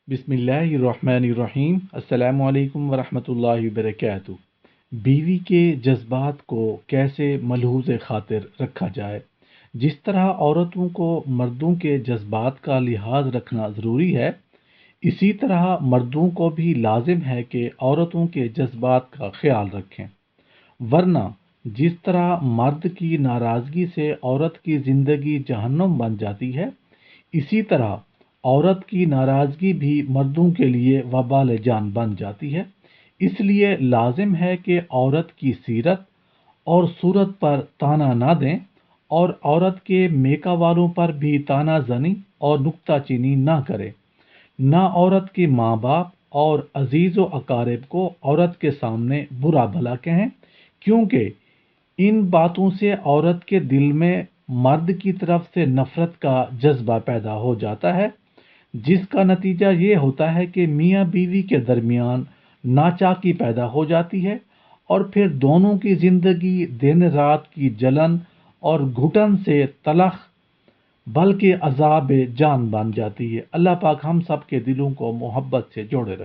बिस्मिल्लाहिर्रहमानिर्रहीम। अस्सलामु अलैकुम वरहमतुल्लाहि वबरकातुहू। बीवी के जज्बात को कैसे मलहूज़ खातिर रखा जाए। जिस तरह औरतों को मर्दों के जज्बात का लिहाज रखना ज़रूरी है, इसी तरह मर्दों को भी लाजिम है कि औरतों के जज्बात का ख्याल रखें। वरना जिस तरह मर्द की नाराज़गी से औरत की ज़िंदगी जहन्नुम बन जाती है, इसी तरह औरत की नाराज़गी भी मर्दों के लिए वबाल जान बन जाती है। इसलिए लाजिम है कि औरत की सीरत और सूरत पर ताना ना दें और औरत के मेका वालों पर भी ताना जनी और नुक्ताचीनी ना करें। ना औरत के माँ बाप और अजीज़ व अकारिब को औरत के सामने बुरा भला कहें, क्योंकि इन बातों से औरत के दिल में मर्द की तरफ से नफरत का जज्बा पैदा हो जाता है, जिसका नतीजा ये होता है कि मियाँ बीवी के दरमियान नाचाकी पैदा हो जाती है और फिर दोनों की ज़िंदगी दिन रात की जलन और घुटन से तलख बल्कि अज़ाब जान बन जाती है। अल्लाह पाक हम सब के दिलों को मोहब्बत से जोड़े रखे।